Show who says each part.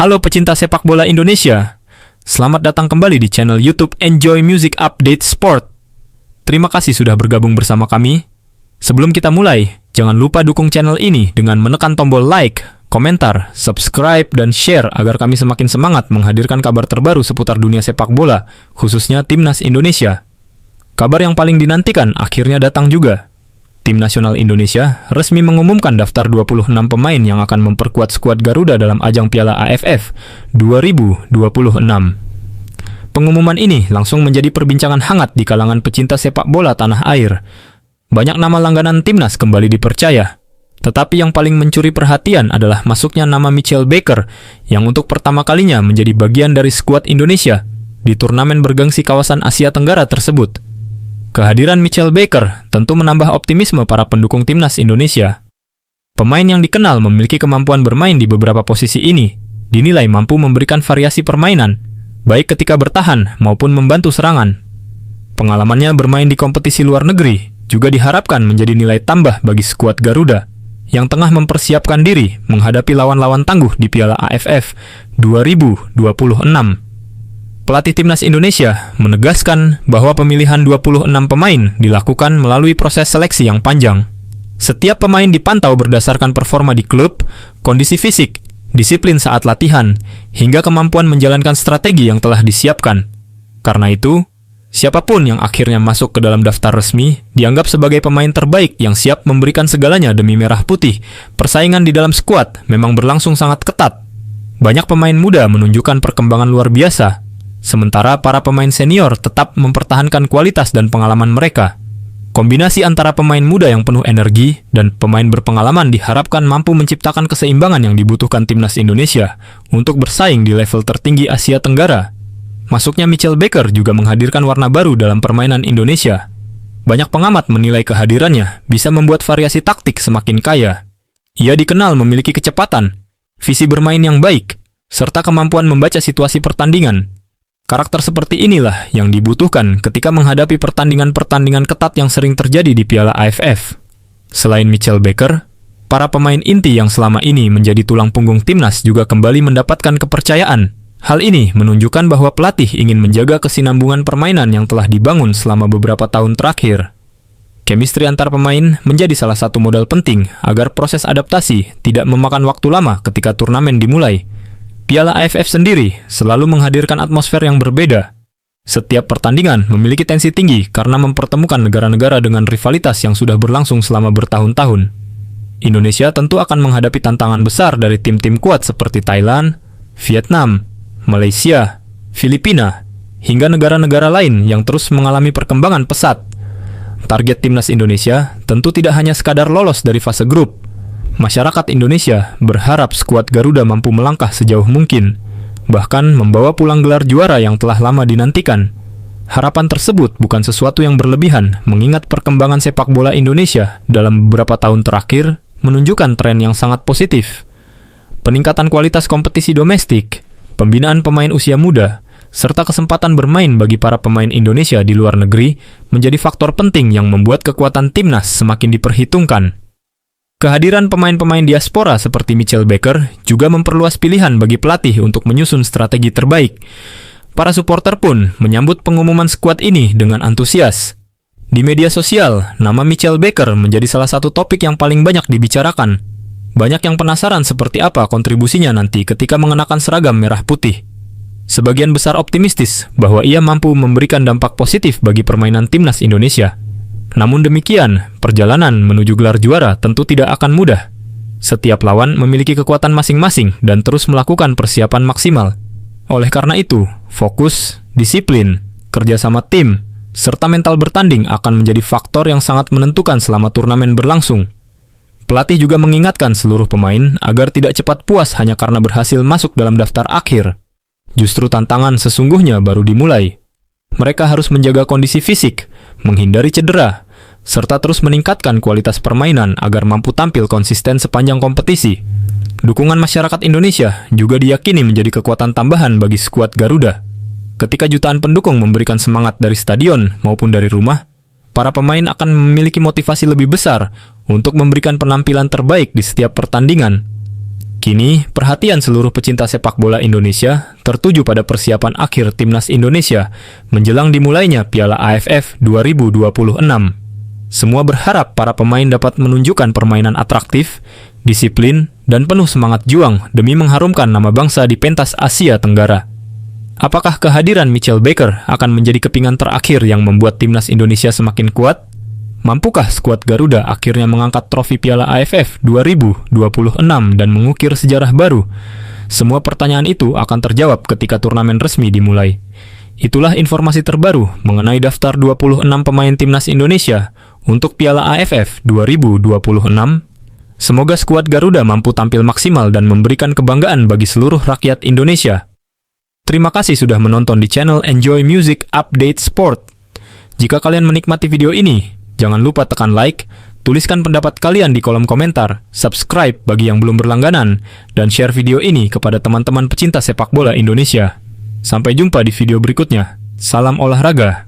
Speaker 1: Halo pecinta sepak bola Indonesia, selamat datang kembali di channel YouTube Enjoy Music Update Sport. Terima kasih sudah bergabung bersama kami. Sebelum kita mulai, jangan lupa dukung channel ini dengan menekan tombol like, komentar, subscribe, dan share agar kami semakin semangat menghadirkan kabar terbaru seputar dunia sepak bola, khususnya Timnas Indonesia. Kabar yang paling dinantikan akhirnya datang juga. Tim nasional Indonesia resmi mengumumkan daftar 26 pemain yang akan memperkuat skuad Garuda dalam ajang Piala AFF 2026. Pengumuman ini langsung menjadi perbincangan hangat di kalangan pecinta sepak bola tanah air. Banyak nama langganan Timnas kembali dipercaya. Tetapi yang paling mencuri perhatian adalah masuknya nama Mitchell Baker yang untuk pertama kalinya menjadi bagian dari skuad Indonesia di turnamen bergengsi kawasan Asia Tenggara tersebut. Kehadiran Mitchell Baker tentu menambah optimisme para pendukung Timnas Indonesia. Pemain yang dikenal memiliki kemampuan bermain di beberapa posisi ini dinilai mampu memberikan variasi permainan, baik ketika bertahan maupun membantu serangan. Pengalamannya bermain di kompetisi luar negeri juga diharapkan menjadi nilai tambah bagi skuad Garuda yang tengah mempersiapkan diri menghadapi lawan-lawan tangguh di Piala AFF 2026. Pelatih Timnas Indonesia menegaskan bahwa pemilihan 26 pemain dilakukan melalui proses seleksi yang panjang. Setiap pemain dipantau berdasarkan performa di klub, kondisi fisik, disiplin saat latihan, hingga kemampuan menjalankan strategi yang telah disiapkan. Karena itu, siapapun yang akhirnya masuk ke dalam daftar resmi dianggap sebagai pemain terbaik yang siap memberikan segalanya demi merah putih. Persaingan di dalam skuad memang berlangsung sangat ketat. Banyak pemain muda menunjukkan perkembangan luar biasa, sementara para pemain senior tetap mempertahankan kualitas dan pengalaman mereka. Kombinasi antara pemain muda yang penuh energi dan pemain berpengalaman diharapkan mampu menciptakan keseimbangan yang dibutuhkan Timnas Indonesia untuk bersaing di level tertinggi Asia Tenggara. Masuknya Mitchell Baker juga menghadirkan warna baru dalam permainan Indonesia. Banyak pengamat menilai kehadirannya bisa membuat variasi taktik semakin kaya. Ia dikenal memiliki kecepatan, visi bermain yang baik, serta kemampuan membaca situasi pertandingan. Karakter seperti inilah yang dibutuhkan ketika menghadapi pertandingan-pertandingan ketat yang sering terjadi di Piala AFF. Selain Mitchell Baker, para pemain inti yang selama ini menjadi tulang punggung Timnas juga kembali mendapatkan kepercayaan. Hal ini menunjukkan bahwa pelatih ingin menjaga kesinambungan permainan yang telah dibangun selama beberapa tahun terakhir. Chemistry antar pemain menjadi salah satu modal penting agar proses adaptasi tidak memakan waktu lama ketika turnamen dimulai. Piala AFF sendiri selalu menghadirkan atmosfer yang berbeda. Setiap pertandingan memiliki tensi tinggi karena mempertemukan negara-negara dengan rivalitas yang sudah berlangsung selama bertahun-tahun. Indonesia tentu akan menghadapi tantangan besar dari tim-tim kuat seperti Thailand, Vietnam, Malaysia, Filipina, hingga negara-negara lain yang terus mengalami perkembangan pesat. Target Timnas Indonesia tentu tidak hanya sekadar lolos dari fase grup. Masyarakat Indonesia berharap skuad Garuda mampu melangkah sejauh mungkin, bahkan membawa pulang gelar juara yang telah lama dinantikan. Harapan tersebut bukan sesuatu yang berlebihan, mengingat perkembangan sepak bola Indonesia dalam beberapa tahun terakhir menunjukkan tren yang sangat positif. Peningkatan kualitas kompetisi domestik, pembinaan pemain usia muda, serta kesempatan bermain bagi para pemain Indonesia di luar negeri menjadi faktor penting yang membuat kekuatan Timnas semakin diperhitungkan. Kehadiran pemain-pemain diaspora seperti Mitchell Baker juga memperluas pilihan bagi pelatih untuk menyusun strategi terbaik. Para supporter pun menyambut pengumuman skuad ini dengan antusias. Di media sosial, nama Mitchell Baker menjadi salah satu topik yang paling banyak dibicarakan. Banyak yang penasaran seperti apa kontribusinya nanti ketika mengenakan seragam merah putih. Sebagian besar optimistis bahwa ia mampu memberikan dampak positif bagi permainan Timnas Indonesia. Namun demikian, perjalanan menuju gelar juara tentu tidak akan mudah. Setiap lawan memiliki kekuatan masing-masing dan terus melakukan persiapan maksimal. Oleh karena itu, fokus, disiplin, kerjasama tim, serta mental bertanding akan menjadi faktor yang sangat menentukan selama turnamen berlangsung. Pelatih juga mengingatkan seluruh pemain agar tidak cepat puas hanya karena berhasil masuk dalam daftar akhir. Justru tantangan sesungguhnya baru dimulai. Mereka harus menjaga kondisi fisik, menghindari cedera, serta terus meningkatkan kualitas permainan agar mampu tampil konsisten sepanjang kompetisi. Dukungan masyarakat Indonesia juga diyakini menjadi kekuatan tambahan bagi skuad Garuda. Ketika jutaan pendukung memberikan semangat dari stadion maupun dari rumah, para pemain akan memiliki motivasi lebih besar untuk memberikan penampilan terbaik di setiap pertandingan. Kini, perhatian seluruh pecinta sepak bola Indonesia tertuju pada persiapan akhir Timnas Indonesia menjelang dimulainya Piala AFF 2026. Semua berharap para pemain dapat menunjukkan permainan atraktif, disiplin, dan penuh semangat juang demi mengharumkan nama bangsa di pentas Asia Tenggara. Apakah kehadiran Mitchell Baker akan menjadi kepingan terakhir yang membuat Timnas Indonesia semakin kuat? Mampukah skuad Garuda akhirnya mengangkat trofi Piala AFF 2026 dan mengukir sejarah baru? Semua pertanyaan itu akan terjawab ketika turnamen resmi dimulai. Itulah informasi terbaru mengenai daftar 26 pemain Timnas Indonesia untuk Piala AFF 2026. Semoga skuad Garuda mampu tampil maksimal dan memberikan kebanggaan bagi seluruh rakyat Indonesia. Terima kasih sudah menonton di channel Enjoy Music Update Sport. Jika kalian menikmati video ini, jangan lupa tekan like, tuliskan pendapat kalian di kolom komentar, subscribe bagi yang belum berlangganan, dan share video ini kepada teman-teman pecinta sepak bola Indonesia. Sampai jumpa di video berikutnya. Salam olahraga.